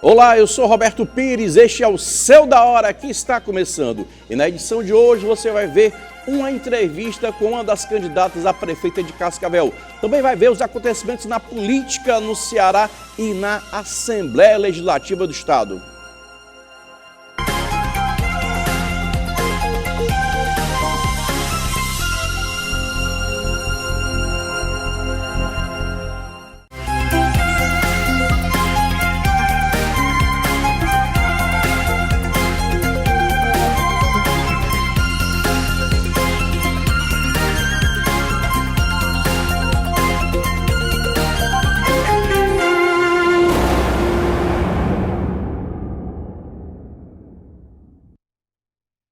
Olá, eu sou Roberto Pires, este é o Céu da Hora que está começando. E na edição de hoje você vai ver uma entrevista com uma das candidatas a prefeita de Cascavel. Também vai ver os acontecimentos na política no Ceará e na Assembleia Legislativa do Estado.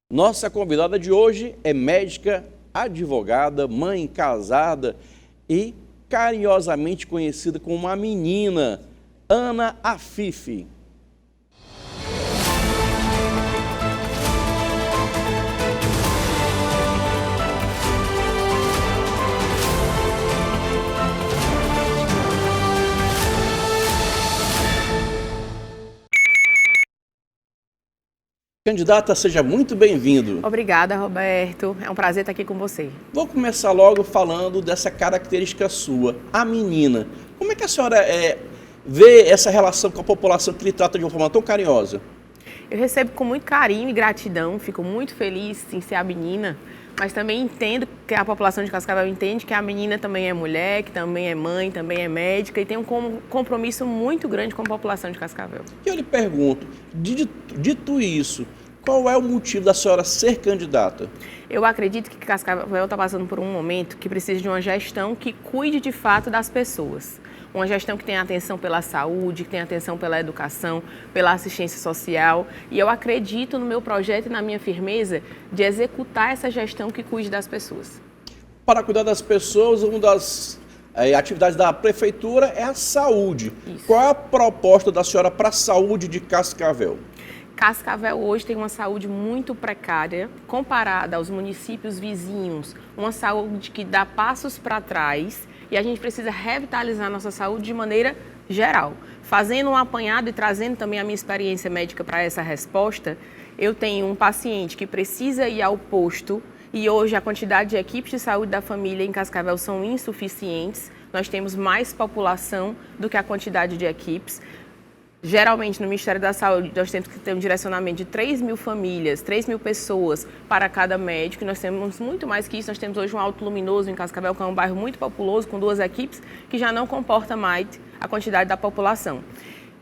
Nossa convidada de hoje é médica, advogada, mãe casada e carinhosamente conhecida como a menina, Ana Afife. Candidata, seja muito bem-vindo. Obrigada, Roberto. É um prazer estar aqui com você. Vou começar logo falando dessa característica sua, a menina. Como é que a senhora vê essa relação com a população que lhe trata de uma forma tão carinhosa? Eu recebo com muito carinho e gratidão, fico muito feliz em ser a menina, mas também entendo que a população de Cascavel entende que a menina também é mulher, que também é mãe, também é médica e tem um compromisso muito grande com a população de Cascavel. E eu lhe pergunto, dito isso, qual é o motivo da senhora ser candidata? Eu acredito que Cascavel está passando por um momento que precisa de uma gestão que cuide de fato das pessoas. Uma gestão que tenha atenção pela saúde, que tenha atenção pela educação, pela assistência social. E eu acredito no meu projeto e na minha firmeza de executar essa gestão que cuide das pessoas. Para cuidar das pessoas, uma das atividades da prefeitura é a saúde. Isso. Qual é a proposta da senhora para a saúde de Cascavel? Cascavel hoje tem uma saúde muito precária comparada aos municípios vizinhos, uma saúde que dá passos para trás e a gente precisa revitalizar nossa saúde de maneira geral. Fazendo um apanhado e trazendo também a minha experiência médica para essa resposta, eu tenho um paciente que precisa ir ao posto e hoje a quantidade de equipes de saúde da família em Cascavel são insuficientes, nós temos mais população do que a quantidade de equipes. Geralmente, no Ministério da Saúde, nós temos que ter um direcionamento de 3.000 famílias, 3.000 pessoas para cada médico. Nós temos muito mais que isso. Nós temos hoje um Alto Luminoso em Cascavel, que é um bairro muito populoso, com 2 equipes, que já não comporta mais a quantidade da população.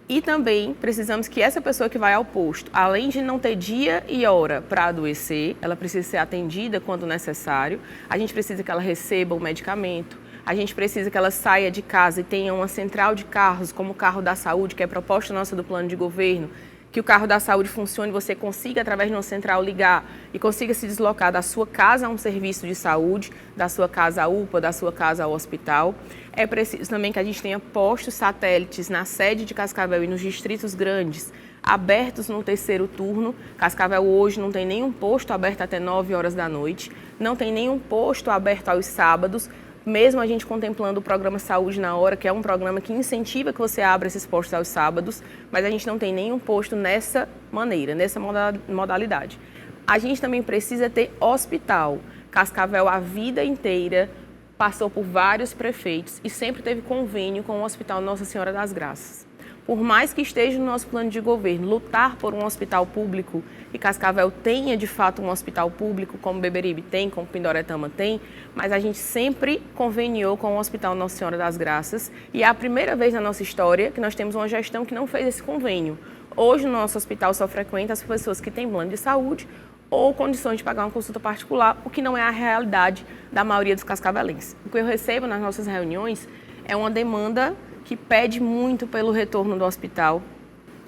E também precisamos que essa pessoa que vai ao posto, além de não ter dia e hora para adoecer, ela precisa ser atendida quando necessário, a gente precisa que ela receba o medicamento, a gente precisa que ela saia de casa e tenha uma central de carros, como o carro da saúde, que é proposta nossa do plano de governo, que o carro da saúde funcione, você consiga, através de uma central, ligar e consiga se deslocar da sua casa a um serviço de saúde, da sua casa à UPA, da sua casa ao hospital. É preciso também que a gente tenha postos satélites na sede de Cascavel e nos distritos grandes, abertos no 3º turno. Cascavel hoje não tem nenhum posto aberto até 9 horas da noite, não tem nenhum posto aberto aos sábados, mesmo a gente contemplando o programa Saúde na Hora, que é um programa que incentiva que você abra esses postos aos sábados, mas a gente não tem nenhum posto nessa maneira, nessa modalidade. A gente também precisa ter hospital. Cascavel, a vida inteira, passou por vários prefeitos e sempre teve convênio com o Hospital Nossa Senhora das Graças. Por mais que esteja no nosso plano de governo lutar por um hospital público e Cascavel tenha de fato um hospital público, como Beberibe tem, como Pindoretama tem, mas a gente sempre conveniou com o Hospital Nossa Senhora das Graças e é a primeira vez na nossa história que nós temos uma gestão que não fez esse convênio. Hoje no nosso hospital só frequenta as pessoas que têm plano de saúde ou condições de pagar uma consulta particular, o que não é a realidade da maioria dos cascavelenses. O que eu recebo nas nossas reuniões é uma demanda que pede muito pelo retorno do hospital,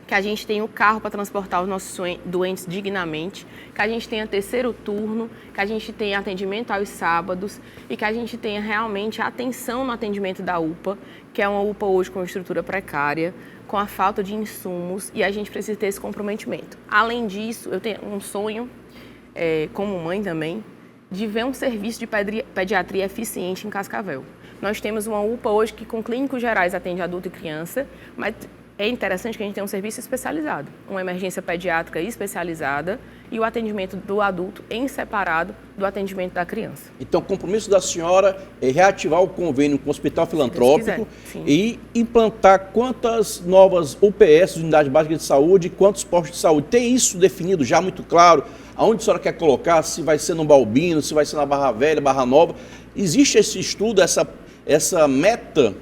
que a gente tenha o carro para transportar os nossos doentes dignamente, que a gente tenha 3º turno, que a gente tenha atendimento aos sábados e que a gente tenha realmente atenção no atendimento da UPA, que é uma UPA hoje com estrutura precária, com a falta de insumos e a gente precisa ter esse comprometimento. Além disso, eu tenho um sonho, como mãe também, de ver um serviço de pediatria eficiente em Cascavel. Nós temos uma UPA hoje que com clínicos gerais atende adulto e criança, mas é interessante que a gente tenha um serviço especializado, uma emergência pediátrica especializada e o atendimento do adulto em separado do atendimento da criança. Então, o compromisso da senhora é reativar o convênio com o Hospital Filantrópico e implantar quantas novas UPS, Unidade Básica de Saúde, e quantos postos de saúde. Tem isso definido já muito claro? Aonde a senhora quer colocar? Se vai ser no Balbino, se vai ser na Barra Velha, Barra Nova? Existe esse estudo, essa meta?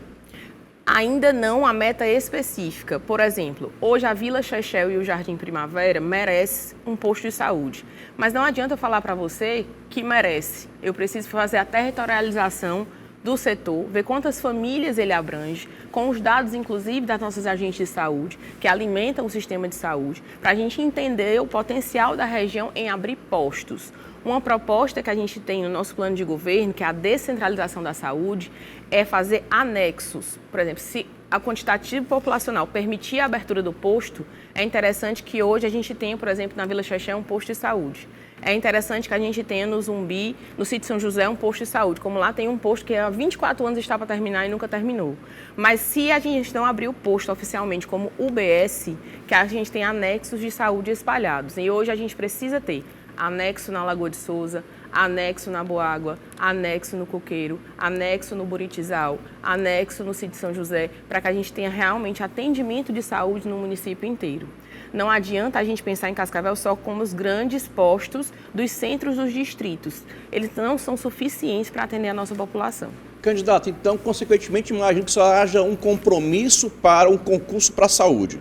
Ainda não a meta específica. Por exemplo, hoje a Vila Chechel e o Jardim Primavera merecem um posto de saúde. Mas não adianta eu falar para você que merece. Eu preciso fazer a territorialização do setor, ver quantas famílias ele abrange, com os dados, inclusive, das nossas agentes de saúde, que alimentam o sistema de saúde, para a gente entender o potencial da região em abrir postos. Uma proposta que a gente tem no nosso plano de governo, que é a descentralização da saúde, é fazer anexos. Por exemplo, se a quantitativo populacional permitir a abertura do posto, é interessante que hoje a gente tenha, por exemplo, na Vila Xexé, um posto de saúde. É interessante que a gente tenha no Zumbi, no sítio São José, um posto de saúde. Como lá tem um posto que há 24 anos está para terminar e nunca terminou. Mas se a gente não abrir o posto oficialmente como UBS, que a gente tem anexos de saúde espalhados. E hoje a gente precisa ter anexo na Lagoa de Souza, anexo na Boágua, anexo no Coqueiro, anexo no Buritizal, anexo no sítio São José, para que a gente tenha realmente atendimento de saúde no município inteiro. Não adianta a gente pensar em Cascavel só como os grandes postos dos centros dos distritos. Eles não são suficientes para atender a nossa população. Candidato, então, consequentemente, imagino que só haja um compromisso para um concurso para a saúde.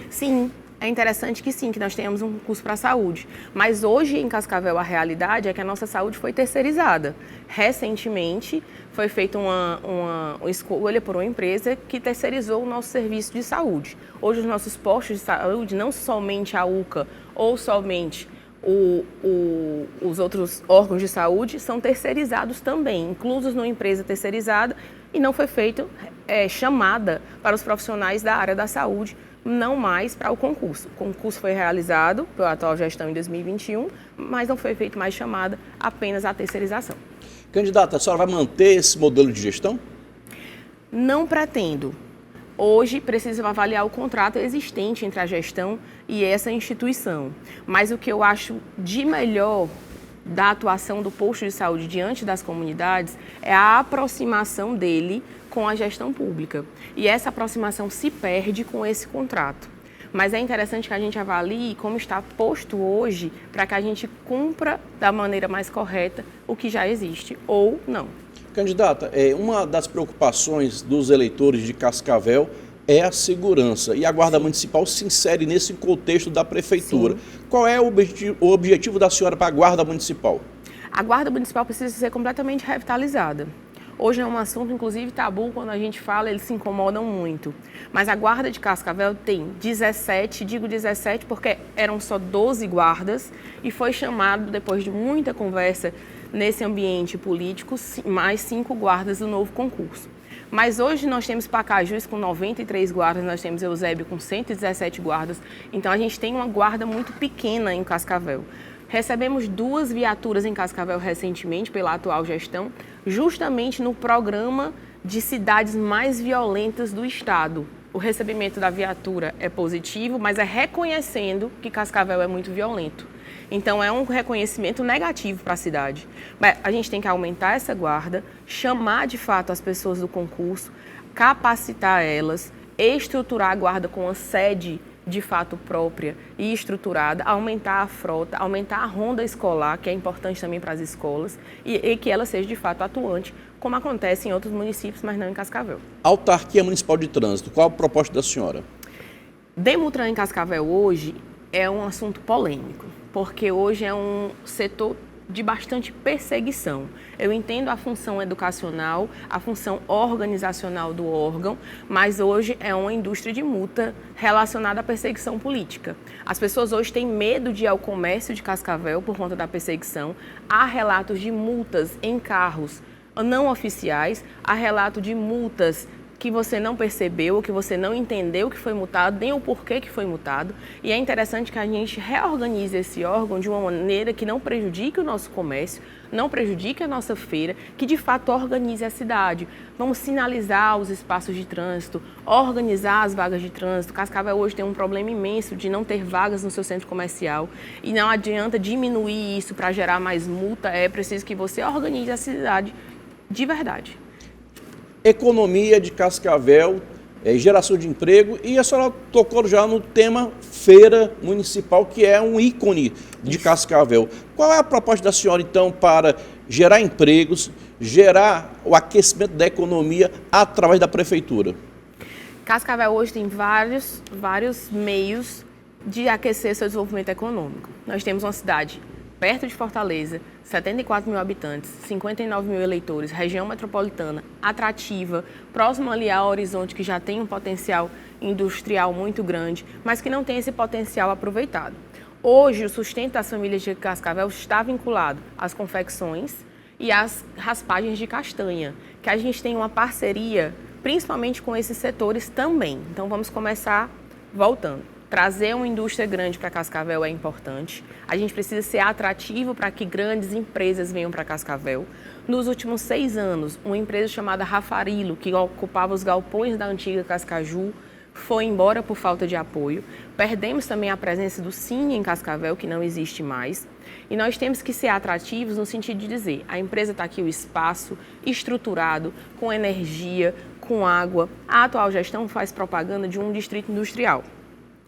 Sim. É interessante que sim, que nós tenhamos um concurso para a saúde. Mas hoje em Cascavel a realidade é que a nossa saúde foi terceirizada. Recentemente foi feita uma escolha por uma empresa que terceirizou o nosso serviço de saúde. Hoje os nossos postos de saúde, não somente a UCA ou somente os outros órgãos de saúde, são terceirizados também, inclusos numa empresa terceirizada, e não foi feita chamada para os profissionais da área da saúde, não mais para o concurso. O concurso foi realizado pela atual gestão em 2021, mas não foi feito mais chamada, apenas a terceirização. Candidata, a senhora vai manter esse modelo de gestão? Não pretendo. Hoje precisa avaliar o contrato existente entre a gestão e essa instituição. Mas o que eu acho de melhor da atuação do posto de saúde diante das comunidades é a aproximação dele com a gestão pública. E essa aproximação se perde com esse contrato. Mas é interessante que a gente avalie como está posto hoje para que a gente cumpra da maneira mais correta o que já existe ou não. Candidata, uma das preocupações dos eleitores de Cascavel é a segurança, e a Guarda Municipal se insere nesse contexto da Prefeitura. Sim. Qual é o objetivo da senhora para a Guarda Municipal? A Guarda Municipal precisa ser completamente revitalizada. Hoje é um assunto, inclusive, tabu, quando a gente fala, eles se incomodam muito. Mas a Guarda de Cascavel tem 17, digo 17 porque eram só 12 guardas, e foi chamado, depois de muita conversa nesse ambiente político, mais 5 guardas do novo concurso. Mas hoje nós temos Pacajus com 93 guardas, nós temos Eusébio com 117 guardas, então a gente tem uma guarda muito pequena em Cascavel. Recebemos 2 viaturas em Cascavel recentemente pela atual gestão, justamente no programa de cidades mais violentas do estado. O recebimento da viatura é positivo, mas é reconhecendo que Cascavel é muito violento. Então é um reconhecimento negativo para a cidade. Mas a gente tem que aumentar essa guarda, chamar de fato as pessoas do concurso, capacitar elas, estruturar a guarda com a sede de fato própria e estruturada, aumentar a frota, aumentar a ronda escolar, que é importante também para as escolas, e que ela seja de fato atuante, como acontece em outros municípios, mas não em Cascavel. Autarquia Municipal de Trânsito, qual a proposta da senhora? Demutran em Cascavel hoje é um assunto polêmico, porque hoje é um setor de bastante perseguição. Eu entendo a função educacional, a função organizacional do órgão, mas hoje é uma indústria de multa relacionada à perseguição política. As pessoas hoje têm medo de ir ao comércio de Cascavel por conta da perseguição. Há relatos de multas em carros não oficiais, há relato de multas que você não percebeu, que você não entendeu que foi multado, nem o porquê que foi multado. E é interessante que a gente reorganize esse órgão de uma maneira que não prejudique o nosso comércio, não prejudique a nossa feira, que de fato organize a cidade. Vamos sinalizar os espaços de trânsito, organizar as vagas de trânsito. Cascavel hoje tem um problema imenso de não ter vagas no seu centro comercial e não adianta diminuir isso para gerar mais multa, é preciso que você organize a cidade de verdade. Economia de Cascavel, geração de emprego, e a senhora tocou já no tema feira municipal, que é um ícone de Cascavel. Qual é a proposta da senhora, então, para gerar empregos, gerar o aquecimento da economia através da prefeitura? Cascavel hoje tem vários meios de aquecer seu desenvolvimento econômico. Nós temos uma cidade perto de Fortaleza, 74 mil habitantes, 59 mil eleitores, região metropolitana, atrativa, próxima ali a Horizonte, que já tem um potencial industrial muito grande, mas que não tem esse potencial aproveitado. Hoje, o sustento das famílias de Cascavel está vinculado às confecções e às raspagens de castanha, que a gente tem uma parceria, principalmente com esses setores também. Então, vamos começar voltando. Trazer uma indústria grande para Cascavel é importante. A gente precisa ser atrativo para que grandes empresas venham para Cascavel. Nos últimos 6 anos, uma empresa chamada Rafarilo, que ocupava os galpões da antiga Cascaju, foi embora por falta de apoio. Perdemos também a presença do Cine em Cascavel, que não existe mais. E nós temos que ser atrativos no sentido de dizer, a empresa está aqui, o espaço estruturado, com energia, com água. A atual gestão faz propaganda de um distrito industrial.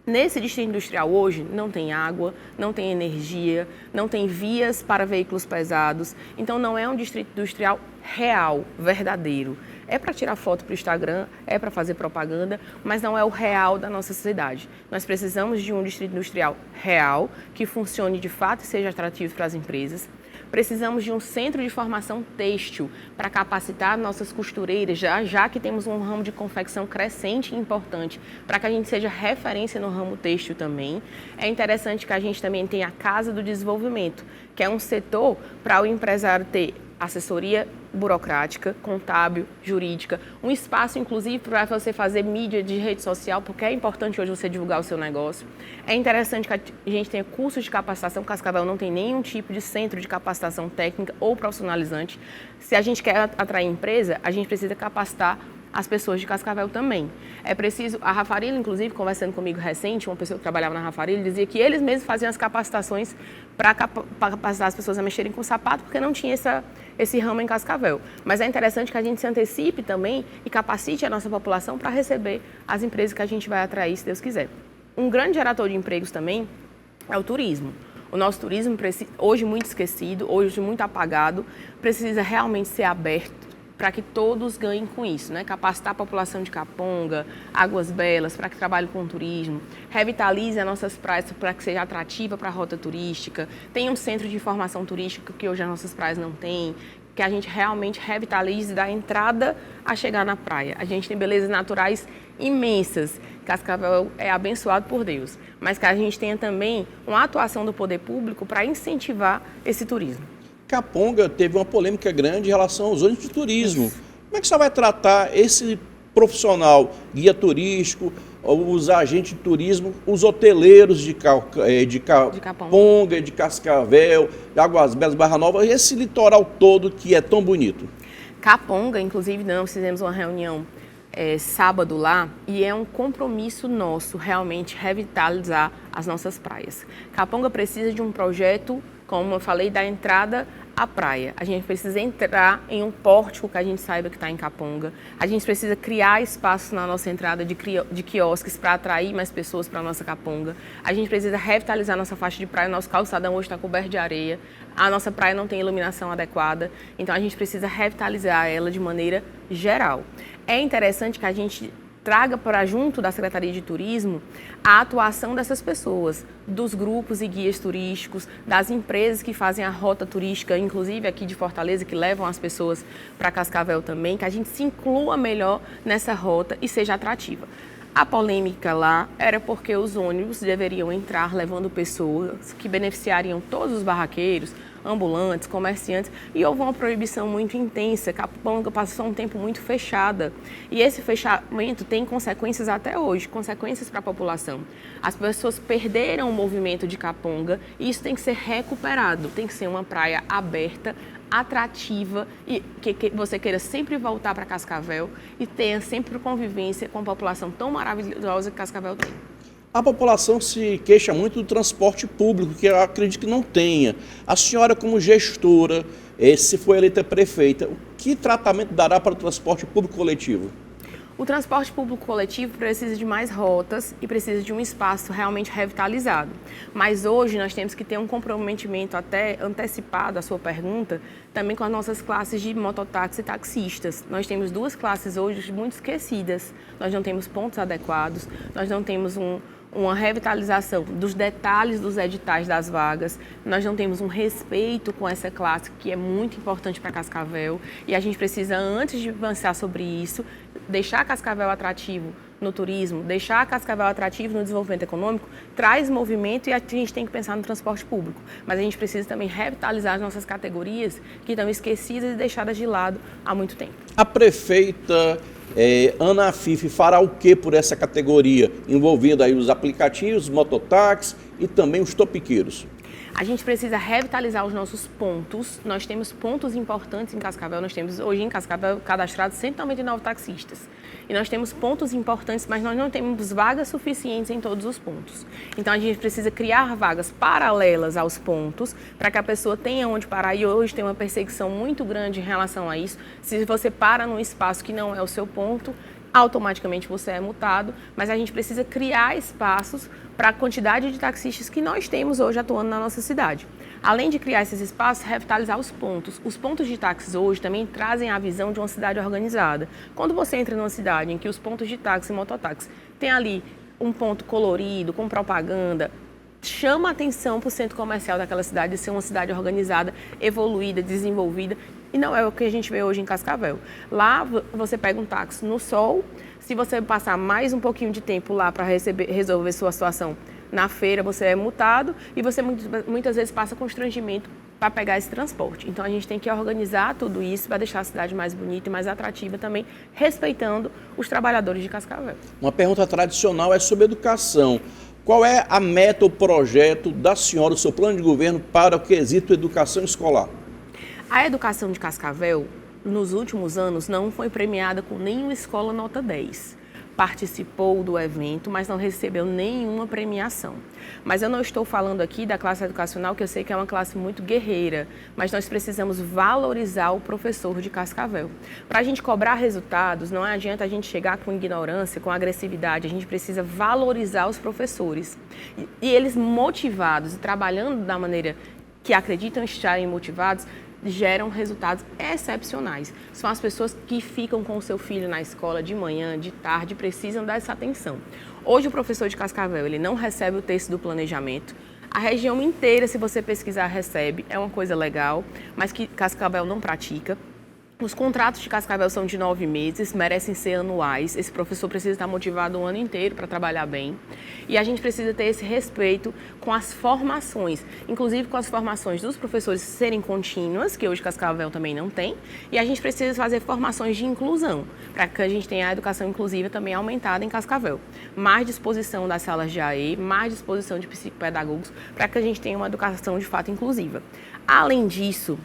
Nesse distrito industrial hoje não tem água, não tem energia, não tem vias para veículos pesados, então não é um distrito industrial real, verdadeiro. É para tirar foto para o Instagram, é para fazer propaganda, mas não é o real da nossa cidade. Nós precisamos de um distrito industrial real, que funcione de fato e seja atrativo para as empresas. Precisamos de um centro de formação têxtil para capacitar nossas costureiras, já que temos um ramo de confecção crescente e importante, para que a gente seja referência no ramo têxtil também. É interessante que a gente também tenha a Casa do Desenvolvimento, que é um setor para o empresário ter assessoria burocrática, contábil, jurídica, um espaço inclusive para você fazer mídia de rede social, porque é importante hoje você divulgar o seu negócio. É interessante que a gente tenha cursos de capacitação, Cascavel não tem nenhum tipo de centro de capacitação técnica ou profissionalizante. Se a gente quer atrair empresa, a gente precisa capacitar as pessoas de Cascavel também. É preciso, a Rafarilo, inclusive, conversando comigo recente, uma pessoa que trabalhava na Rafarilo, dizia que eles mesmos faziam as capacitações para capacitar as pessoas a mexerem com sapato, porque não tinha esse ramo em Cascavel. Mas é interessante que a gente se antecipe também e capacite a nossa população para receber as empresas que a gente vai atrair, se Deus quiser. Um grande gerador de empregos também é o turismo. O nosso turismo, hoje muito esquecido, hoje muito apagado, precisa realmente ser aberto para que todos ganhem com isso, né? Capacitar a população de Caponga, Águas Belas, para que trabalhe com o turismo, revitalize as nossas praias para que seja atrativa para a rota turística, tem um centro de informação turística que hoje as nossas praias não têm, que a gente realmente revitalize da entrada a chegar na praia. A gente tem belezas naturais imensas, Cascavel é abençoado por Deus, mas que a gente tenha também uma atuação do poder público para incentivar esse turismo. Caponga teve uma polêmica grande em relação aos ônibus de turismo. Como é que você vai tratar esse profissional, guia turístico, os agentes de turismo, os hoteleiros de Caponga, de Cascavel, de Águas Belas, Barra Nova, esse litoral todo que é tão bonito? Caponga, inclusive, nós fizemos uma reunião sábado lá e é um compromisso nosso realmente revitalizar as nossas praias. Caponga precisa de um projeto, como eu falei, da entrada à praia. A gente precisa entrar em um pórtico que a gente saiba que está em Caponga. A gente precisa criar espaços na nossa entrada de quiosques para atrair mais pessoas para a nossa Caponga. A gente precisa revitalizar nossa faixa de praia. Nosso calçadão hoje está coberto de areia. A nossa praia não tem iluminação adequada. Então, a gente precisa revitalizar ela de maneira geral. É interessante que a gente traga para junto da Secretaria de Turismo a atuação dessas pessoas, dos grupos e guias turísticos, das empresas que fazem a rota turística, inclusive aqui de Fortaleza, que levam as pessoas para Cascavel também, que a gente se inclua melhor nessa rota e seja atrativa. A polêmica lá era porque os ônibus deveriam entrar levando pessoas que beneficiariam todos os barraqueiros, ambulantes, comerciantes, e houve uma proibição muito intensa, Capanga passou um tempo muito fechada. E esse fechamento tem consequências até hoje, consequências para a população. As pessoas perderam o movimento de Capanga e isso tem que ser recuperado, tem que ser uma praia aberta, atrativa e que você queira sempre voltar para Cascavel e tenha sempre convivência com a população tão maravilhosa que Cascavel tem. A população se queixa muito do transporte público, que eu acredito que não tenha. A senhora, como gestora, se for eleita prefeita, que tratamento dará para o transporte público coletivo? O transporte público coletivo precisa de mais rotas e precisa de um espaço realmente revitalizado. Mas hoje nós temos que ter um comprometimento até antecipado à sua pergunta, também com as nossas classes de mototáxi e taxistas. Nós temos duas classes hoje muito esquecidas. Nós não temos pontos adequados, nós não temos uma revitalização dos detalhes dos editais das vagas, nós não temos um respeito com essa classe que é muito importante para Cascavel e a gente precisa, antes de avançar sobre isso, deixar Cascavel atrativo no turismo, deixar Cascavel atrativo no desenvolvimento econômico, traz movimento e a gente tem que pensar no transporte público. Mas a gente precisa também revitalizar as nossas categorias que estão esquecidas e deixadas de lado há muito tempo. A prefeita Ana Afife fará o que por essa categoria, envolvendo aí os aplicativos, mototáxis e também os topiqueiros? A gente precisa revitalizar os nossos pontos. Nós temos pontos importantes em Cascavel. Nós temos hoje em Cascavel cadastrados 199 taxistas. E nós temos pontos importantes, mas nós não temos vagas suficientes em todos os pontos. Então a gente precisa criar vagas paralelas aos pontos para que a pessoa tenha onde parar. E hoje tem uma perseguição muito grande em relação a isso. Se você para num espaço que não é o seu ponto, automaticamente você é multado, mas a gente precisa criar espaços para a quantidade de taxistas que nós temos hoje atuando na nossa cidade. Além de criar esses espaços, revitalizar os pontos. Os pontos de táxis hoje também trazem a visão de uma cidade organizada. Quando você entra numa cidade em que os pontos de táxi e mototáxi tem ali um ponto colorido, com propaganda, chama a atenção para o centro comercial daquela cidade de ser uma cidade organizada, evoluída, desenvolvida. E não é o que a gente vê hoje em Cascavel. Lá você pega um táxi no sol, se você passar mais um pouquinho de tempo lá para resolver sua situação na feira, você é multado e você muitas vezes passa constrangimento para pegar esse transporte. Então a gente tem que organizar tudo isso para deixar a cidade mais bonita e mais atrativa também, respeitando os trabalhadores de Cascavel. Uma pergunta tradicional é sobre educação. Qual é a meta ou projeto da senhora, o seu plano de governo para o quesito educação escolar? A educação de Cascavel, nos últimos anos, não foi premiada com nenhuma escola nota 10. Participou do evento, mas não recebeu nenhuma premiação. Mas eu não estou falando aqui da classe educacional, que eu sei que é uma classe muito guerreira, mas nós precisamos valorizar o professor de Cascavel. Para a gente cobrar resultados, não adianta a gente chegar com ignorância, com agressividade, a gente precisa valorizar os professores. E eles motivados e trabalhando da maneira que acreditam estarem motivados, geram resultados excepcionais. São as pessoas que ficam com o seu filho na escola de manhã, de tarde, precisam dessa atenção. Hoje o professor de Cascavel, ele não recebe o texto do planejamento. A região inteira, se você pesquisar, recebe. É uma coisa legal, mas que Cascavel não pratica. Os contratos de Cascavel são de 9 meses, merecem ser anuais. Esse professor precisa estar motivado o ano inteiro para trabalhar bem. E a gente precisa ter esse respeito com as formações, inclusive com as formações dos professores serem contínuas, que hoje Cascavel também não tem. E a gente precisa fazer formações de inclusão, para que a gente tenha a educação inclusiva também aumentada em Cascavel. Mais disposição das salas de AE, mais disposição de psicopedagogos, para que a gente tenha uma educação de fato inclusiva. Além disso,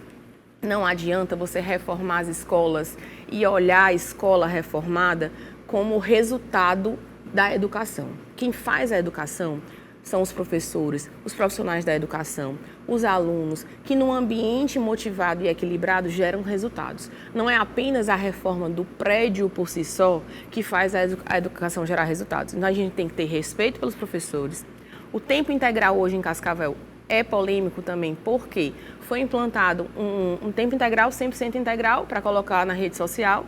não adianta você reformar as escolas e olhar a escola reformada como resultado da educação. Quem faz a educação são os professores, os profissionais da educação, os alunos, que num ambiente motivado e equilibrado geram resultados. Não é apenas a reforma do prédio por si só que faz a educação gerar resultados. Então a gente tem que ter respeito pelos professores. O tempo integral hoje em Cascavel é polêmico também, porque foi implantado um tempo integral, 100% integral, para colocar na rede social,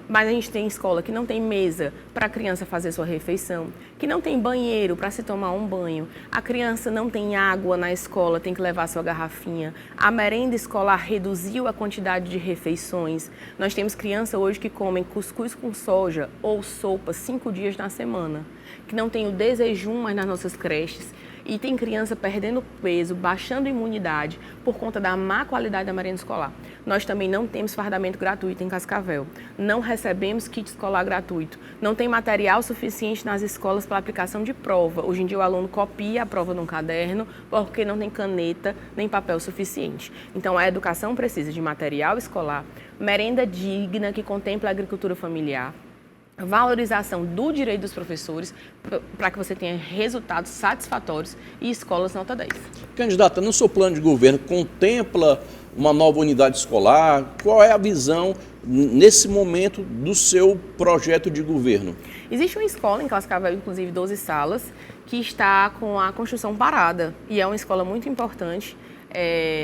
mas a gente tem escola que não tem mesa para a criança fazer sua refeição, que não tem banheiro para se tomar um banho, a criança não tem água na escola, tem que levar sua garrafinha, a merenda escolar reduziu a quantidade de refeições, nós temos crianças hoje que comem cuscuz com soja ou sopa 5 dias na semana, que não tem o desjejum mais nas nossas creches. E tem criança perdendo peso, baixando imunidade por conta da má qualidade da merenda escolar. Nós também não temos fardamento gratuito em Cascavel. Não recebemos kit escolar gratuito. Não tem material suficiente nas escolas para aplicação de prova. Hoje em dia o aluno copia a prova num caderno porque não tem caneta nem papel suficiente. Então a educação precisa de material escolar, merenda digna que contempla a agricultura familiar, valorização do direito dos professores para que você tenha resultados satisfatórios e escolas nota 10. Candidata, no seu plano de governo contempla uma nova unidade escolar? Qual é a visão nesse momento do seu projeto de governo? Existe uma escola em Cascavel, inclusive 12 salas, que está com a construção parada e é uma escola muito importante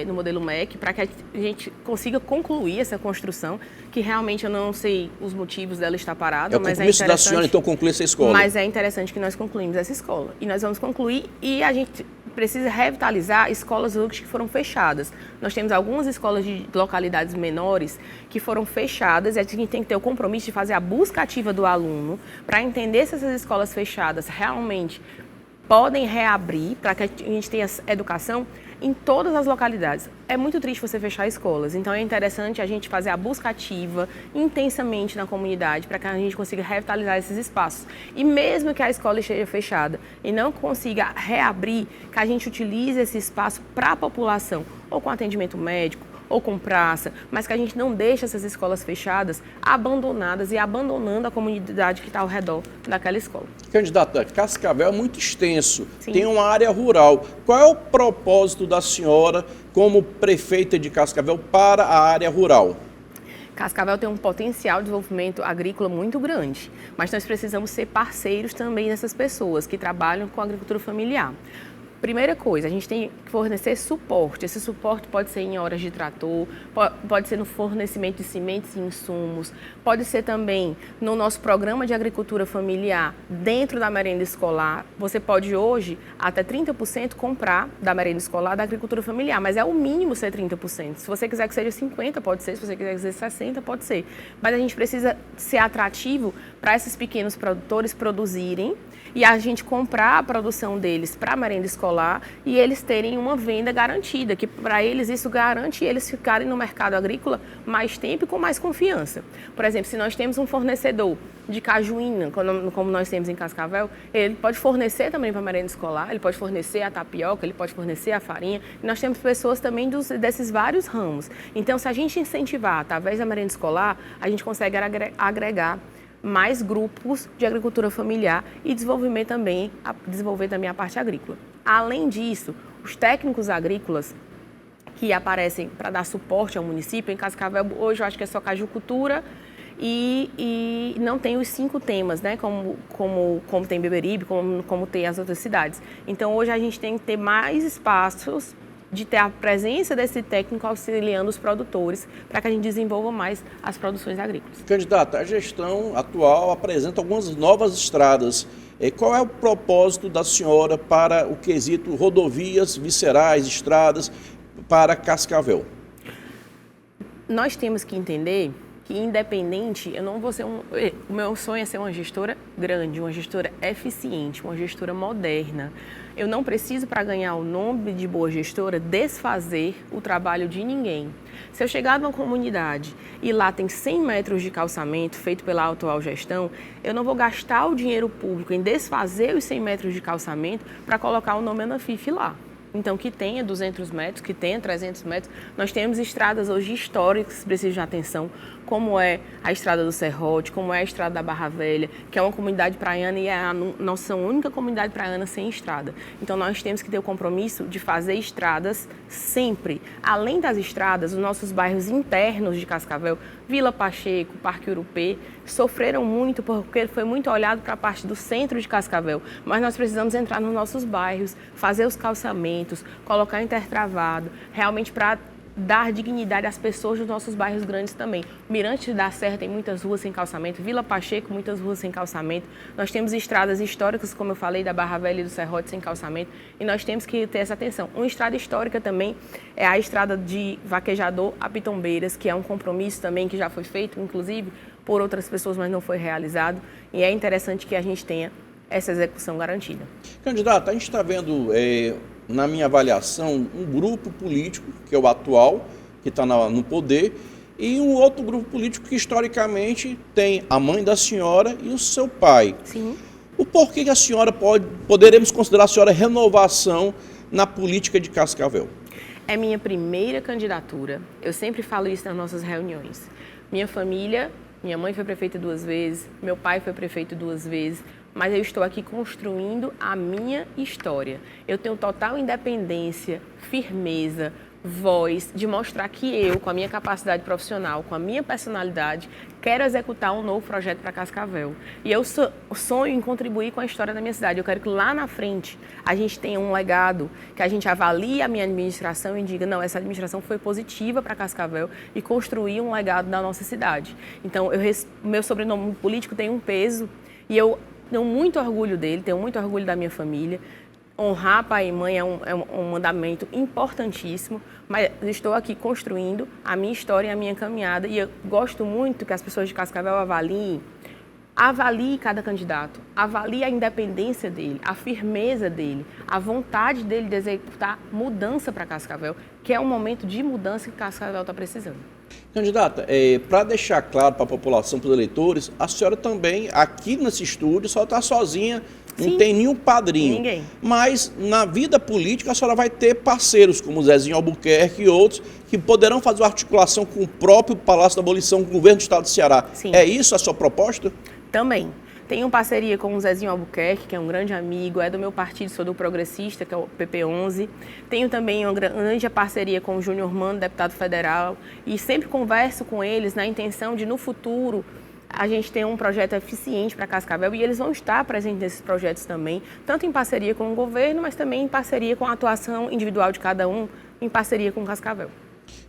no modelo MEC, para que a gente consiga concluir essa construção, que realmente eu não sei os motivos dela estar parada, mas é interessante. Da senhora, então, concluir essa escola. Mas é interessante que nós concluímos essa escola. E nós vamos concluir e a gente precisa revitalizar escolas hoje que foram fechadas. Nós temos algumas escolas de localidades menores que foram fechadas e a gente tem que ter o compromisso de fazer a busca ativa do aluno para entender se essas escolas fechadas realmente podem reabrir para que a gente tenha educação em todas as localidades. É muito triste você fechar escolas, então é interessante a gente fazer a busca ativa intensamente na comunidade para que a gente consiga revitalizar esses espaços. E mesmo que a escola esteja fechada e não consiga reabrir, que a gente utilize esse espaço para a população, ou com atendimento médico, ou com praça, mas que a gente não deixe essas escolas fechadas, abandonadas e abandonando a comunidade que está ao redor daquela escola. Candidata, Cascavel é muito extenso, Sim. Tem uma área rural. Qual é o propósito da senhora como prefeita de Cascavel para a área rural? Cascavel tem um potencial de desenvolvimento agrícola muito grande, mas nós precisamos ser parceiros também dessas pessoas que trabalham com a agricultura familiar. Primeira coisa, a gente tem que fornecer suporte. Esse suporte pode ser em horas de trator, pode ser no fornecimento de sementes e insumos, pode ser também no nosso programa de agricultura familiar dentro da merenda escolar. Você pode hoje até 30% comprar da merenda escolar da agricultura familiar, mas é o mínimo ser 30%. Se você quiser que seja 50%, pode ser. Se você quiser que seja 60%, pode ser. Mas a gente precisa ser atrativo para esses pequenos produtores produzirem e a gente comprar a produção deles para a merenda escolar e eles terem uma venda garantida, que para eles isso garante eles ficarem no mercado agrícola mais tempo e com mais confiança. Por exemplo, se nós temos um fornecedor de cajuína, como nós temos em Cascavel, ele pode fornecer também para a merenda escolar, ele pode fornecer a tapioca, ele pode fornecer a farinha, e nós temos pessoas também desses vários ramos. Então, se a gente incentivar através da merenda escolar, a gente consegue agregar mais grupos de agricultura familiar e desenvolver também a parte agrícola. Além disso, os técnicos agrícolas que aparecem para dar suporte ao município, em Cascavel hoje eu acho que é só cajucultura e não tem os 5 temas, né, como tem Beberibe, como tem as outras cidades. Então hoje a gente tem que ter mais espaços de ter a presença desse técnico auxiliando os produtores para que a gente desenvolva mais as produções agrícolas. Candidata, a gestão atual apresenta algumas novas estradas. Qual é o propósito da senhora para o quesito rodovias, viscerais, estradas para Cascavel? Nós temos que entender que independente, eu não vou ser o meu sonho é ser uma gestora grande, uma gestora eficiente, uma gestora moderna. Eu não preciso, para ganhar o nome de boa gestora, desfazer o trabalho de ninguém. Se eu chegar numa comunidade e lá tem 100 metros de calçamento feito pela atual gestão, eu não vou gastar o dinheiro público em desfazer os 100 metros de calçamento para colocar o nome Anafif lá. Então, que tenha 200 metros, que tenha 300 metros. Nós temos estradas hoje históricas que precisam de atenção, como é a Estrada do Serrote, como é a Estrada da Barra Velha, que é uma comunidade praiana e é a nossa única comunidade praiana sem estrada. Então, nós temos que ter o compromisso de fazer estradas sempre. Além das estradas, os nossos bairros internos de Cascavel, Vila Pacheco, Parque Urupê, sofreram muito porque foi muito olhado para a parte do centro de Cascavel. Mas nós precisamos entrar nos nossos bairros, fazer os calçamentos, colocar intertravado, realmente para dar dignidade às pessoas dos nossos bairros grandes também. Mirante da Serra tem muitas ruas sem calçamento, Vila Pacheco, muitas ruas sem calçamento. Nós temos estradas históricas, como eu falei, da Barra Velha e do Serrote sem calçamento, e nós temos que ter essa atenção. Uma estrada histórica também é a estrada de Vaquejador a Pitombeiras, que é um compromisso também que já foi feito, inclusive, por outras pessoas, mas não foi realizado. E é interessante que a gente tenha essa execução garantida. Candidato, a gente está vendo, na minha avaliação, um grupo político, que é o atual, que está no poder, e um outro grupo político que, historicamente, tem a mãe da senhora e o seu pai. Sim. O porquê que a senhora poderemos considerar a senhora renovação na política de Cascavel? É minha primeira candidatura. Eu sempre falo isso nas nossas reuniões. Minha família, minha mãe foi prefeita 2 vezes, meu pai foi prefeito 2 vezes, mas eu estou aqui construindo a minha história. Eu tenho total independência, firmeza, voz, de mostrar que eu, com a minha capacidade profissional, com a minha personalidade, quero executar um novo projeto para Cascavel. E eu sonho em contribuir com a história da minha cidade. Eu quero que lá na frente a gente tenha um legado, que a gente avalie a minha administração e diga, não, essa administração foi positiva para Cascavel e construir um legado da nossa cidade. Então, meu sobrenome político tem um peso e eu tenho muito orgulho dele, tenho muito orgulho da minha família. Honrar pai e mãe é um mandamento importantíssimo, mas estou aqui construindo a minha história e a minha caminhada e eu gosto muito que as pessoas de Cascavel avaliem cada candidato, avaliem a independência dele, a firmeza dele, a vontade dele de executar mudança para Cascavel, que é um momento de mudança que Cascavel está precisando. Candidata, para deixar claro para a população, para os eleitores, a senhora também, aqui nesse estúdio, só está sozinha, não Sim. tem nenhum padrinho. Ninguém. Mas na vida política a senhora vai ter parceiros, como Zezinho Albuquerque e outros, que poderão fazer uma articulação com o próprio Palácio da Abolição, com o governo do Estado do Ceará. Sim. É isso a sua proposta? Também. Tenho parceria com o Zezinho Albuquerque, que é um grande amigo, é do meu partido, sou do Progressista, que é o PP11. Tenho também uma grande parceria com o Júnior Mano, deputado federal, e sempre converso com eles na intenção de, no futuro, a gente ter um projeto eficiente para Cascavel e eles vão estar presentes nesses projetos também, tanto em parceria com o governo, mas também em parceria com a atuação individual de cada um, em parceria com Cascavel.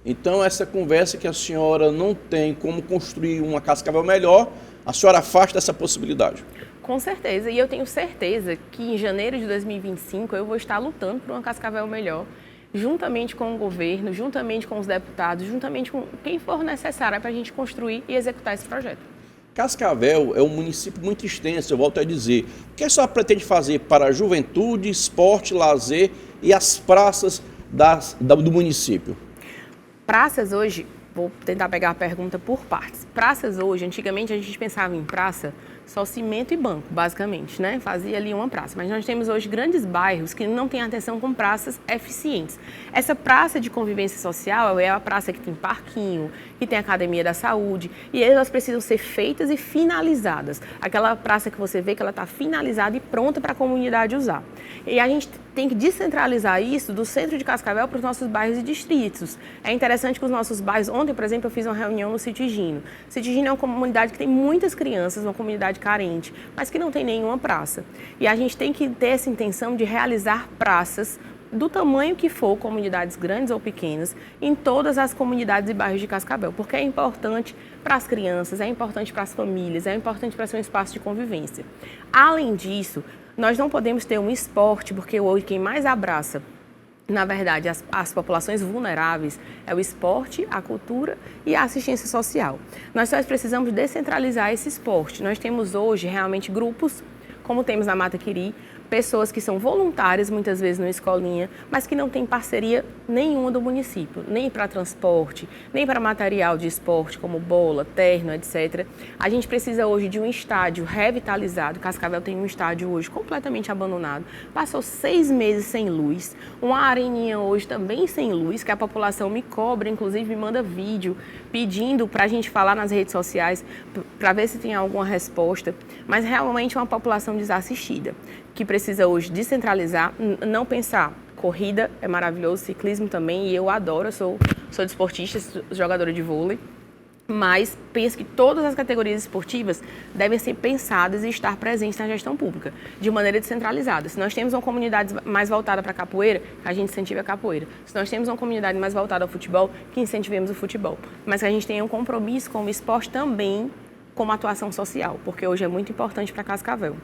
Então, essa conversa que a senhora não tem como construir uma Cascavel melhor, a senhora afasta essa possibilidade? Com certeza, e eu tenho certeza que em janeiro de 2025 eu vou estar lutando por uma Cascavel melhor, juntamente com o governo, juntamente com os deputados, juntamente com quem for necessário para a gente construir e executar esse projeto. Cascavel é um município muito extenso, eu volto a dizer. O que a senhora pretende fazer para a juventude, esporte, lazer e as praças do município? Praças hoje, vou tentar pegar a pergunta por partes. Praças hoje, antigamente a gente pensava em praça só cimento e banco, basicamente, né? Fazia ali uma praça. Mas nós temos hoje grandes bairros que não têm atenção com praças eficientes. Essa praça de convivência social é a praça que tem parquinho, que tem academia da saúde, e elas precisam ser feitas e finalizadas. Aquela praça que você vê que ela está finalizada e pronta para a comunidade usar. E a gente tem que descentralizar isso do centro de Cascavel para os nossos bairros e distritos. É interessante que os nossos bairros... Ontem, por exemplo, eu fiz uma reunião no Citigino. Citigino é uma comunidade que tem muitas crianças, uma comunidade carente, mas que não tem nenhuma praça. E a gente tem que ter essa intenção de realizar praças do tamanho que for, comunidades grandes ou pequenas, em todas as comunidades e bairros de Cascavel, porque é importante para as crianças, é importante para as famílias, é importante para ser um espaço de convivência. Além disso, nós não podemos ter um esporte, porque hoje quem mais abraça, na verdade, as populações vulneráveis é o esporte, a cultura e a assistência social. Nós só precisamos descentralizar esse esporte. Nós temos hoje realmente grupos, como temos na Mata Quiri, pessoas que são voluntárias, muitas vezes numa escolinha, mas que não têm parceria nenhuma do município, nem para transporte, nem para material de esporte, como bola, terno, etc. A gente precisa hoje de um estádio revitalizado. Cascavel tem um estádio hoje completamente abandonado. Passou 6 meses sem luz. Uma areninha hoje também sem luz, que a população me cobra, inclusive me manda vídeo pedindo para a gente falar nas redes sociais, para ver se tem alguma resposta. Mas realmente é uma população desassistida, que precisa hoje descentralizar, não pensar. Corrida é maravilhoso, ciclismo também, e eu adoro, eu sou desportista, sou jogadora de vôlei, mas penso que todas as categorias esportivas devem ser pensadas e estar presentes na gestão pública, de maneira descentralizada. Se nós temos uma comunidade mais voltada para a capoeira, a gente incentiva a capoeira. Se nós temos uma comunidade mais voltada ao futebol, que incentivemos o futebol. Mas que a gente tenha um compromisso com o esporte também como atuação social, porque hoje é muito importante para Cascavel.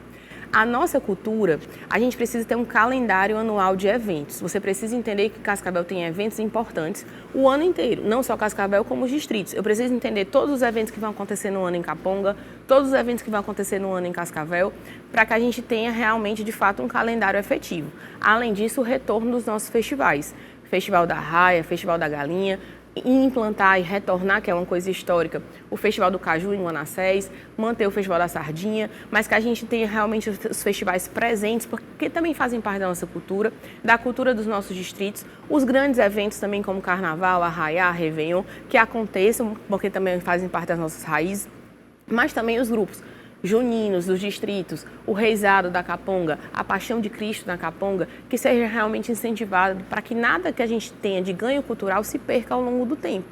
A nossa cultura, a gente precisa ter um calendário anual de eventos. Você precisa entender que Cascavel tem eventos importantes o ano inteiro, não só Cascavel como os distritos. Eu preciso entender todos os eventos que vão acontecer no ano em Caponga, todos os eventos que vão acontecer no ano em Cascavel, para que a gente tenha realmente, de fato, um calendário efetivo. Além disso, o retorno dos nossos festivais. Festival da Arraia, Festival da Galinha, e implantar e retornar, que é uma coisa histórica, o Festival do Caju em Manassés, manter o Festival da Sardinha, mas que a gente tenha realmente os festivais presentes, porque também fazem parte da nossa cultura, da cultura dos nossos distritos, os grandes eventos também como Carnaval, Arraiá, Réveillon, que aconteçam, porque também fazem parte das nossas raízes, mas também os grupos juninos dos distritos, o reizado da Caponga, a Paixão de Cristo na Caponga, que seja realmente incentivado para que nada que a gente tenha de ganho cultural se perca ao longo do tempo.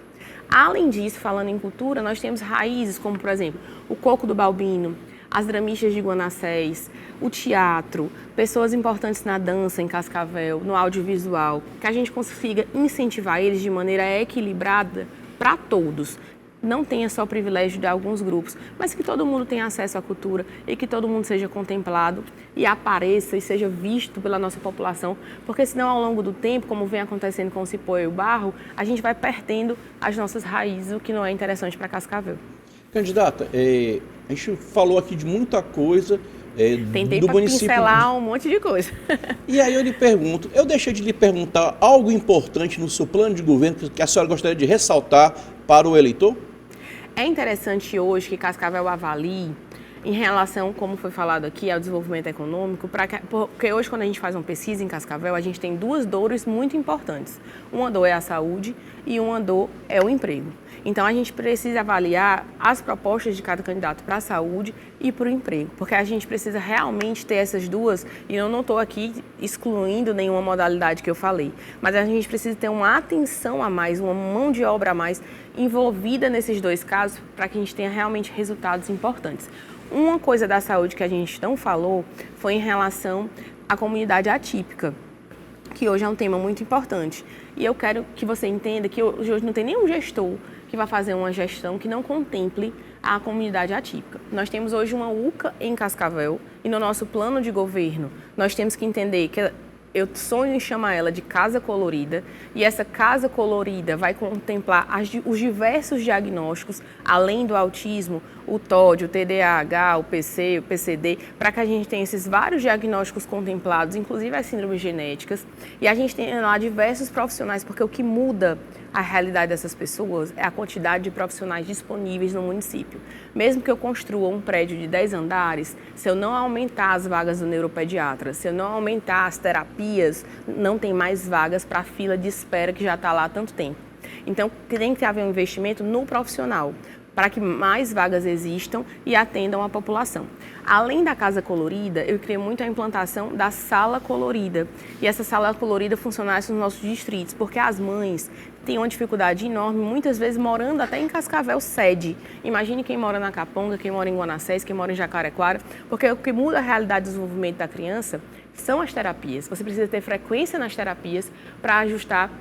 Além disso, falando em cultura, nós temos raízes como, por exemplo, o Coco do Balbino, as Dramistas de Guanassés, o teatro, pessoas importantes na dança em Cascavel, no audiovisual, que a gente consiga incentivar eles de maneira equilibrada para todos. Não tenha só o privilégio de alguns grupos, mas que todo mundo tenha acesso à cultura e que todo mundo seja contemplado e apareça e seja visto pela nossa população, porque senão ao longo do tempo, como vem acontecendo com o cipó e o barro, a gente vai perdendo as nossas raízes, o que não é interessante para Cascavel. Candidata, a gente falou aqui de muita coisa Tentei do município. Pincelar um monte de coisa. E aí eu lhe pergunto, eu deixei de lhe perguntar algo importante no seu plano de governo que a senhora gostaria de ressaltar para o eleitor? É interessante hoje que Cascavel avalie em relação, como foi falado aqui, ao desenvolvimento econômico, porque hoje quando a gente faz uma pesquisa em Cascavel, a gente tem duas dores muito importantes. Uma dor é a saúde e uma dor é o emprego. Então a gente precisa avaliar as propostas de cada candidato para a saúde e para o emprego, porque a gente precisa realmente ter essas duas, e eu não estou aqui excluindo nenhuma modalidade que eu falei, mas a gente precisa ter uma atenção a mais, uma mão de obra a mais envolvida nesses dois casos para que a gente tenha realmente resultados importantes. Uma coisa da saúde que a gente não falou foi em relação à comunidade atípica, que hoje é um tema muito importante. E eu quero que você entenda que hoje não tem nenhum gestor que vai fazer uma gestão que não contemple a comunidade atípica. Nós temos hoje uma UCA em Cascavel e no nosso plano de governo nós temos que entender que eu sonho em chamar ela de Casa Colorida, e essa Casa Colorida vai contemplar os diversos diagnósticos, além do autismo, o TOD, o TDAH, o PC, o PCD, para que a gente tenha esses vários diagnósticos contemplados, inclusive as síndromes genéticas, e a gente tem lá diversos profissionais, porque o que muda a realidade dessas pessoas é a quantidade de profissionais disponíveis no município. Mesmo que eu construa um prédio de 10 andares, se eu não aumentar as vagas do neuropediatra, se eu não aumentar as terapias, não tem mais vagas para a fila de espera que já está lá há tanto tempo. Então, tem que haver um investimento no profissional, para que mais vagas existam e atendam a população. Além da Casa Colorida, eu criei muito a implantação da Sala Colorida. E essa Sala Colorida funcionasse nos nossos distritos, porque as mães têm uma dificuldade enorme, muitas vezes morando até em Cascavel sede. Imagine quem mora na Caponga, quem mora em Guanassés, quem mora em Jacarequara, porque o que muda a realidade do desenvolvimento da criança são as terapias. Você precisa ter frequência nas terapias para ajustar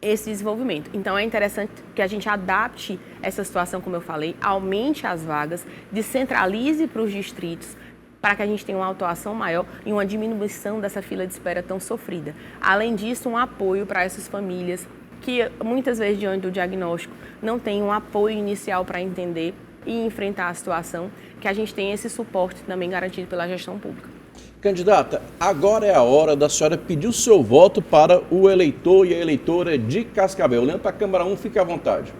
esse desenvolvimento. Então é interessante que a gente adapte essa situação, como eu falei, aumente as vagas, descentralize para os distritos, para que a gente tenha uma atuação maior e uma diminuição dessa fila de espera tão sofrida. Além disso, um apoio para essas famílias que muitas vezes diante do diagnóstico não tem um apoio inicial para entender e enfrentar a situação, que a gente tem esse suporte também garantido pela gestão pública. Candidata, agora é a hora da senhora pedir o seu voto para o eleitor e a eleitora de Cascavel. Olhando para a Câmara 1, fique à vontade.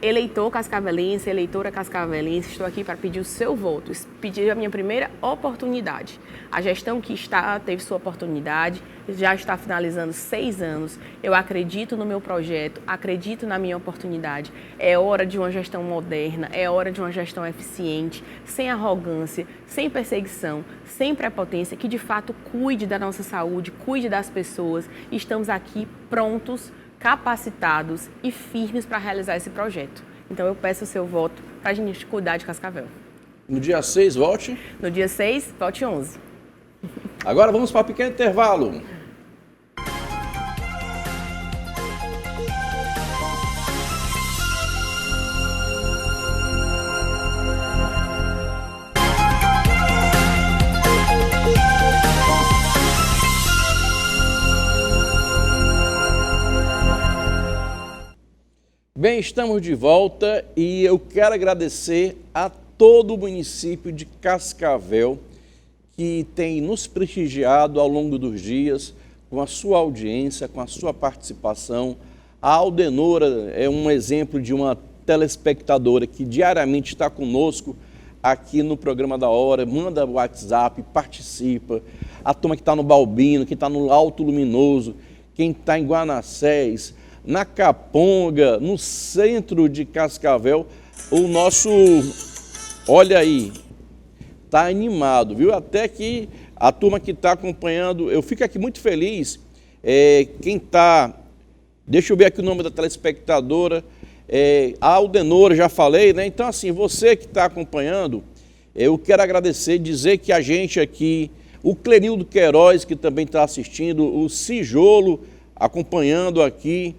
Eleitor cascavelense, eleitora cascavelense, estou aqui para pedir o seu voto, pedir a minha primeira oportunidade. A gestão que teve sua oportunidade, já está finalizando 6 anos. Eu acredito no meu projeto, acredito na minha oportunidade. É hora de uma gestão moderna, é hora de uma gestão eficiente, sem arrogância, sem perseguição, sem prepotência, que de fato cuide da nossa saúde, cuide das pessoas. Estamos aqui prontos, capacitados e firmes para realizar esse projeto. Então eu peço o seu voto para a gente cuidar de Cascavel. No dia 6, vote? No dia 6, vote 11. Agora vamos para um pequeno intervalo. Bem, estamos de volta e eu quero agradecer a todo o município de Cascavel que tem nos prestigiado ao longo dos dias com a sua audiência, com a sua participação. A Aldenora é um exemplo de uma telespectadora que diariamente está conosco aqui no programa da hora, manda WhatsApp, participa. A turma que está no Balbino, que está no Alto Luminoso, quem está em Guanacés, na Caponga, no centro de Cascavel, o nosso, olha aí, está animado, viu? Até que a turma que está acompanhando, eu fico aqui muito feliz, quem está, deixa eu ver aqui o nome da telespectadora, a Aldenora, já falei, né? Então, assim, você que está acompanhando, eu quero agradecer, dizer que a gente aqui, o Clenildo Queiroz, que também está assistindo, o Cijolo, acompanhando aqui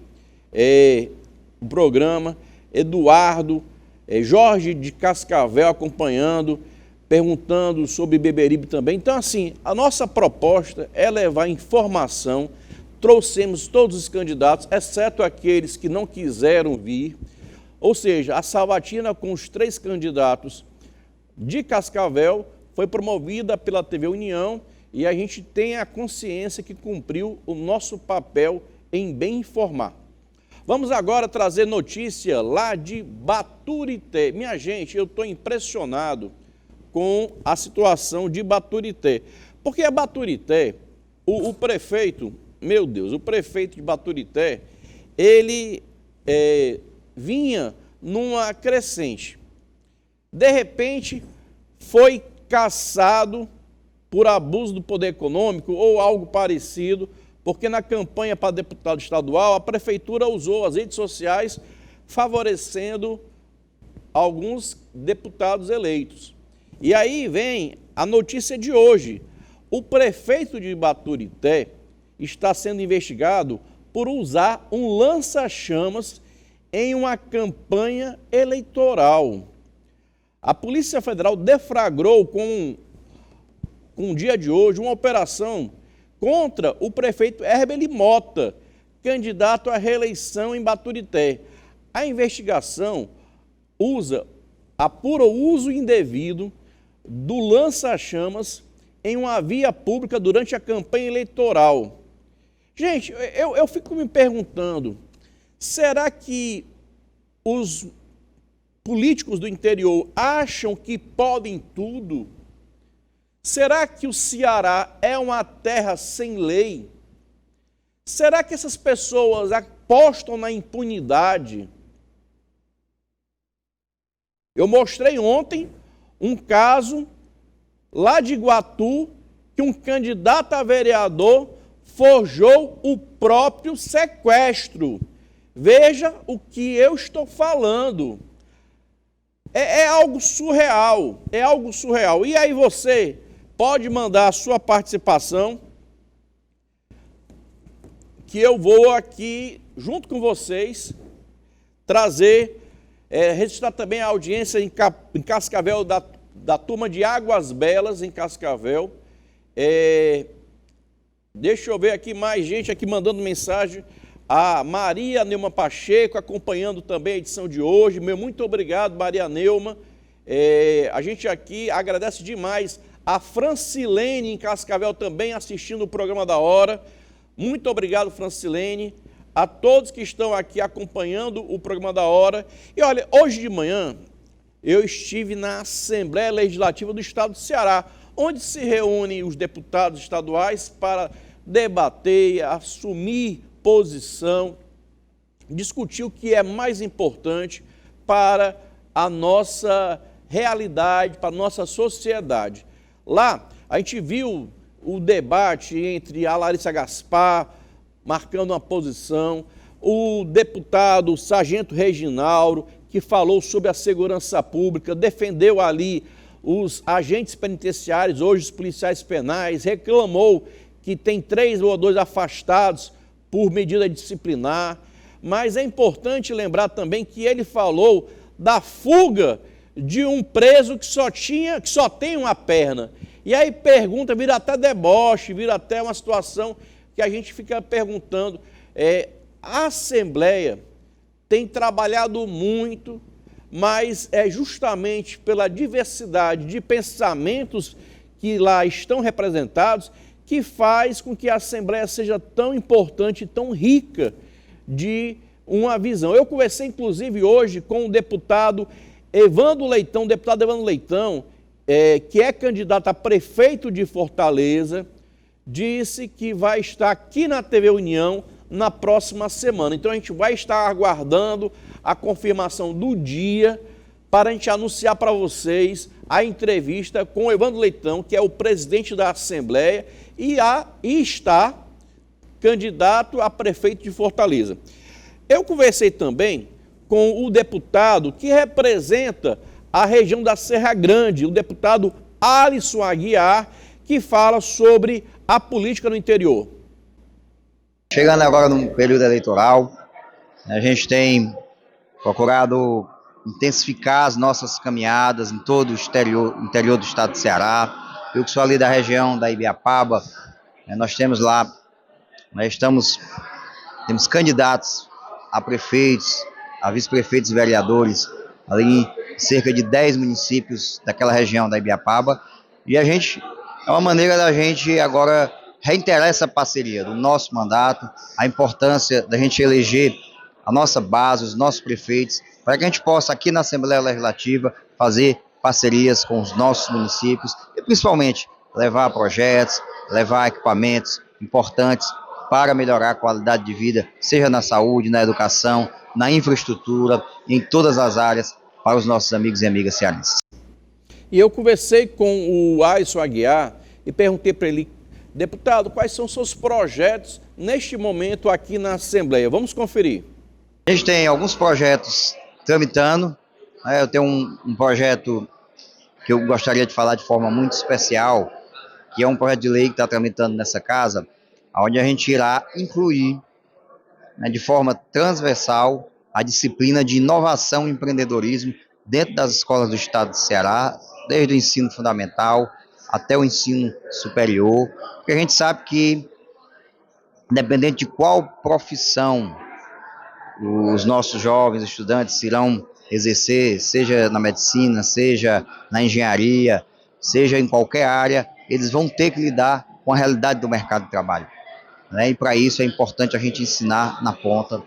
o programa, Eduardo, Jorge de Cascavel acompanhando, perguntando sobre Beberibe também. Então, assim, a nossa proposta é levar informação. Trouxemos todos os candidatos, exceto aqueles que não quiseram vir, ou seja, a sabatina com os 3 candidatos de Cascavel foi promovida pela TV União e a gente tem a consciência que cumpriu o nosso papel em bem informar. Vamos agora trazer notícia lá de Baturité. Minha gente, eu estou impressionado com a situação de Baturité, porque a Baturité, o prefeito, meu Deus, o prefeito de Baturité, ele vinha numa crescente. De repente, foi cassado por abuso do poder econômico ou algo parecido, porque na campanha para deputado estadual, a prefeitura usou as redes sociais favorecendo alguns deputados eleitos. E aí vem a notícia de hoje. O prefeito de Baturité está sendo investigado por usar um lança-chamas em uma campanha eleitoral. A Polícia Federal deflagrou com o dia de hoje uma operação contra o prefeito Herbeli Mota, candidato à reeleição em Baturité. A investigação apura o uso indevido do lança-chamas em uma via pública durante a campanha eleitoral. Gente, eu fico me perguntando, será que os políticos do interior acham que podem tudo? Será que o Ceará é uma terra sem lei? Será que essas pessoas apostam na impunidade? Eu mostrei ontem um caso lá de Iguatu que um candidato a vereador forjou o próprio sequestro. Veja o que eu estou falando. É algo surreal, é algo surreal. E aí você pode mandar a sua participação, que eu vou aqui, junto com vocês, trazer, registrar também a audiência em Cascavel, da turma de Águas Belas, em Cascavel. Deixa eu ver aqui mais gente aqui mandando mensagem. A Maria Neuma Pacheco acompanhando também a edição de hoje. Meu muito obrigado, Maria Neuma. A gente aqui agradece demais. A Francilene em Cascavel também assistindo o programa da hora. Muito obrigado, Francilene. A todos que estão aqui acompanhando o programa da hora. E olha, hoje de manhã eu estive na Assembleia Legislativa do Estado do Ceará, onde se reúnem os deputados estaduais para debater, assumir posição, discutir o que é mais importante para a nossa realidade, para a nossa sociedade. Lá, a gente viu o debate entre a Larissa Gaspar, marcando uma posição, o deputado o Sargento Reginaldo, que falou sobre a segurança pública, defendeu ali os agentes penitenciários, hoje os policiais penais, reclamou que tem 3 ou 2 afastados por medida disciplinar, mas é importante lembrar também que ele falou da fuga de um preso que só tem uma perna. E aí pergunta, vira até deboche, vira até uma situação que a gente fica perguntando. A Assembleia tem trabalhado muito, mas é justamente pela diversidade de pensamentos que lá estão representados que faz com que a Assembleia seja tão importante, tão rica de uma visão. Eu conversei, inclusive, hoje com o deputado Evandro Leitão, que é candidato a prefeito de Fortaleza, disse que vai estar aqui na TV União na próxima semana. Então a gente vai estar aguardando a confirmação do dia para a gente anunciar para vocês a entrevista com o Evandro Leitão, que é o presidente da Assembleia e está candidato a prefeito de Fortaleza. Eu conversei também com o deputado que representa a região da Serra Grande, o deputado Alisson Aguiar, que fala sobre a política no interior. Chegando agora no período eleitoral, a gente tem procurado intensificar as nossas caminhadas em todo o interior do estado do Ceará. Eu que sou ali da região da Ibiapaba, nós temos lá, temos candidatos a prefeitos, a vice-prefeitos e vereadores, ali em cerca de 10 municípios daquela região da Ibiapaba, e é uma maneira da gente agora reiterar essa parceria do nosso mandato, a importância da gente eleger a nossa base, os nossos prefeitos, para que a gente possa aqui na Assembleia Legislativa fazer parcerias com os nossos municípios e principalmente levar projetos, levar equipamentos importantes para melhorar a qualidade de vida, seja na saúde, na educação, na infraestrutura, em todas as áreas para os nossos amigos e amigas cearenses. E eu conversei com o Alisson Aguiar e perguntei para ele, deputado, quais são seus projetos neste momento aqui na Assembleia? Vamos conferir. A gente tem alguns projetos tramitando, eu tenho um projeto que eu gostaria de falar de forma muito especial, que é um projeto de lei que está tramitando nessa casa, onde a gente irá incluir, de forma transversal, a disciplina de inovação e empreendedorismo dentro das escolas do estado do Ceará, desde o ensino fundamental até o ensino superior, porque a gente sabe que, independente de qual profissão os nossos jovens estudantes irão exercer, seja na medicina, seja na engenharia, seja em qualquer área, eles vão ter que lidar com a realidade do mercado de trabalho. E para isso é importante a gente ensinar na ponta,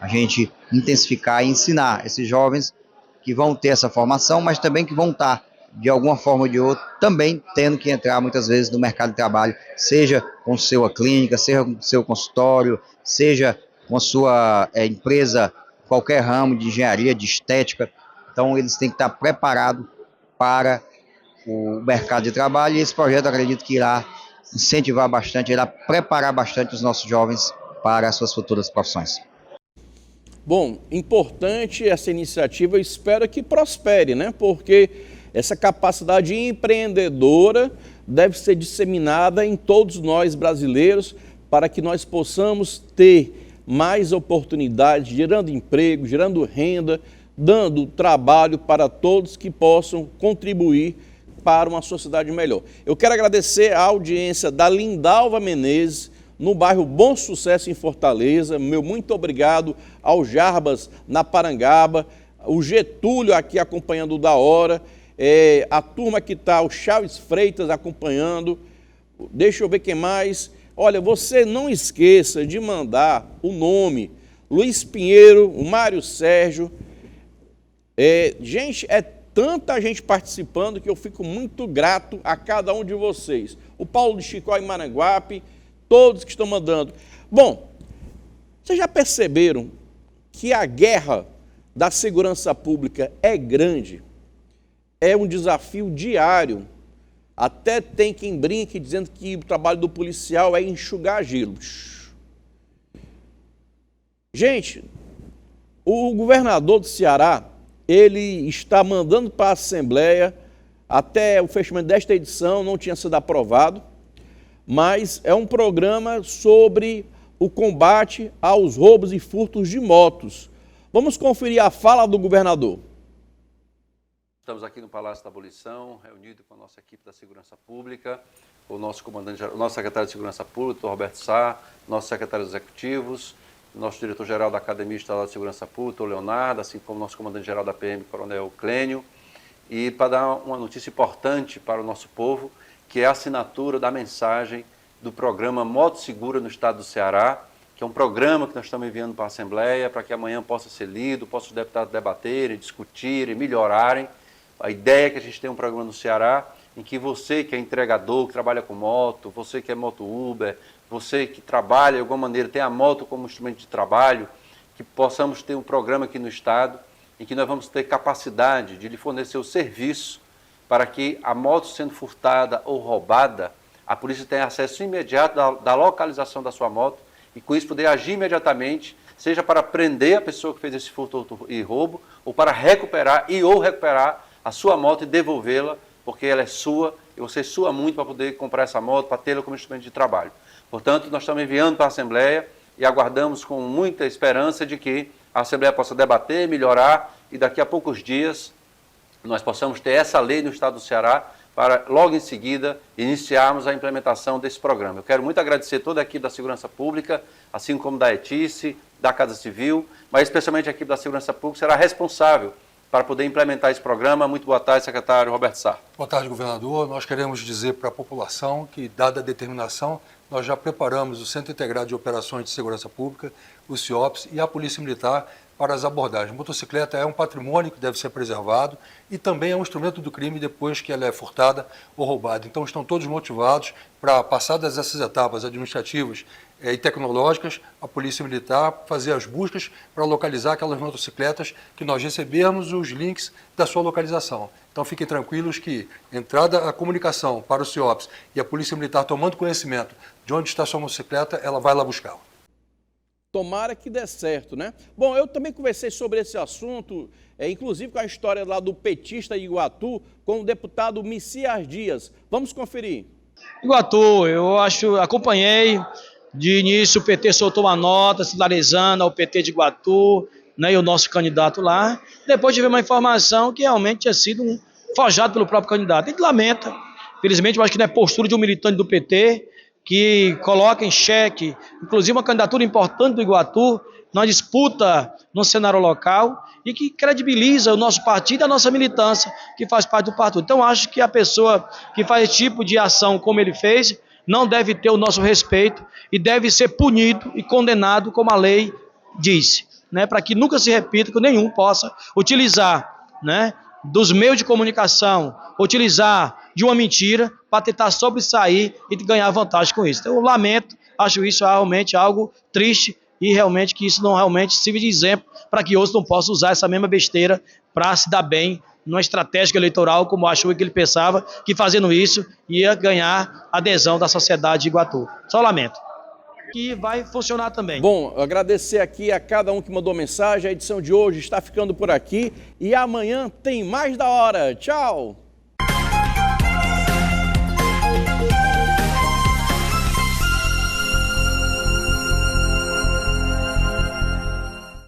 a gente intensificar e ensinar esses jovens que vão ter essa formação, mas também que vão estar, de alguma forma ou de outra, também tendo que entrar muitas vezes no mercado de trabalho, seja com sua clínica, seja com seu consultório, seja com a sua empresa, qualquer ramo de engenharia, de estética. Então eles têm que estar preparados para o mercado de trabalho, e esse projeto, acredito que irá incentivar bastante, irá preparar bastante os nossos jovens para as suas futuras profissões. Bom, importante essa iniciativa, eu espero que prospere, né? Porque essa capacidade empreendedora deve ser disseminada em todos nós brasileiros para que nós possamos ter mais oportunidades, gerando emprego, gerando renda, dando trabalho para todos que possam contribuir para uma sociedade melhor. Eu quero agradecer a audiência da Lindalva Menezes, no bairro Bom Sucesso, em Fortaleza. Meu muito obrigado ao Jarbas, na Parangaba, o Getúlio aqui acompanhando o Da Hora, a turma que está, o Chaves Freitas acompanhando, deixa eu ver quem mais. Olha, você não esqueça de mandar o nome, Luiz Pinheiro, o Mário Sérgio. Gente, é tanta gente participando que eu fico muito grato a cada um de vocês. O Paulo de Chicó em Maranguape, todos que estão mandando. Bom, vocês já perceberam que a guerra da segurança pública é grande? É um desafio diário. Até tem quem brinque dizendo que o trabalho do policial é enxugar gelo. Gente, o governador do Ceará, ele está mandando para a Assembleia, até o fechamento desta edição não tinha sido aprovado, mas é um programa sobre o combate aos roubos e furtos de motos. Vamos conferir a fala do governador. Estamos aqui no Palácio da Abolição, reunido com a nossa equipe da Segurança Pública, o nosso comandante, o nosso secretário de Segurança Pública, o Roberto Sá, nossos secretários executivos, nosso diretor-geral da Academia Estadual de Segurança Pública, o Leonardo, assim como nosso comandante-geral da PM, Coronel Clênio, e para dar uma notícia importante para o nosso povo, que é a assinatura da mensagem do programa Moto Segura no estado do Ceará, que é um programa que nós estamos enviando para a Assembleia, para que amanhã possa ser lido, possa os deputados debaterem, discutirem, melhorarem. A ideia é que a gente tenha um programa no Ceará em que você que é entregador, que trabalha com moto, você que é moto Uber, você que trabalha de alguma maneira, tem a moto como instrumento de trabalho, que possamos ter um programa aqui no estado em que nós vamos ter capacidade de lhe fornecer o serviço para que a moto sendo furtada ou roubada, a polícia tenha acesso imediato da localização da sua moto e com isso poder agir imediatamente, seja para prender a pessoa que fez esse furto e roubo, ou para recuperar a sua moto e devolvê-la, porque ela é sua e você sua muito para poder comprar essa moto, para tê-la como instrumento de trabalho. Portanto, nós estamos enviando para a Assembleia e aguardamos com muita esperança de que a Assembleia possa debater, melhorar e daqui a poucos dias nós possamos ter essa lei no estado do Ceará para logo em seguida iniciarmos a implementação desse programa. Eu quero muito agradecer toda a equipe da Segurança Pública, assim como da ETICE, da Casa Civil, mas especialmente a equipe da Segurança Pública será responsável para poder implementar esse programa. Muito boa tarde, secretário Roberto Sá. Boa tarde, governador. Nós queremos dizer para a população que, dada a determinação, nós já preparamos o Centro Integrado de Operações de Segurança Pública, o CIOPS e a Polícia Militar para as abordagens. A motocicleta é um patrimônio que deve ser preservado e também é um instrumento do crime depois que ela é furtada ou roubada. Então estão todos motivados para, passadas essas etapas administrativas e tecnológicas, a Polícia Militar fazer as buscas para localizar aquelas motocicletas que nós recebemos os links da sua localização. Então fiquem tranquilos que entrada a comunicação para o CIOPS e a Polícia Militar tomando conhecimento de onde está a sua motocicleta, ela vai lá buscá-la. Tomara que dê certo, né? Bom, eu também conversei sobre esse assunto, inclusive com a história lá do petista de Iguatu, com o deputado Messias Dias. Vamos conferir. Iguatu, acompanhei, de início o PT soltou uma nota sinalizando ao PT de Iguatu, né, e o nosso candidato lá. Depois tive uma informação que realmente tinha sido forjado pelo próprio candidato. A gente lamenta, felizmente eu acho que não é postura de um militante do PT, que coloca em xeque, inclusive uma candidatura importante do Iguatu, numa disputa no cenário local e que credibiliza o nosso partido e a nossa militância, que faz parte do partido. Então, acho que a pessoa que faz esse tipo de ação como ele fez, não deve ter o nosso respeito e deve ser punido e condenado como a lei disse, né, para que nunca se repita, que nenhum possa utilizar, né, dos meios de comunicação, utilizar de uma mentira para tentar sobressair e ganhar vantagem com isso. Então, eu lamento, acho isso realmente algo triste e realmente que isso não realmente sirva de exemplo para que outros não possam usar essa mesma besteira para se dar bem numa estratégia eleitoral, como achou que ele pensava, que fazendo isso ia ganhar adesão da sociedade de Iguatu. Só lamento. Que vai funcionar também. Bom, agradecer aqui a cada um que mandou mensagem. A edição de hoje está ficando por aqui e amanhã tem mais da hora. Tchau!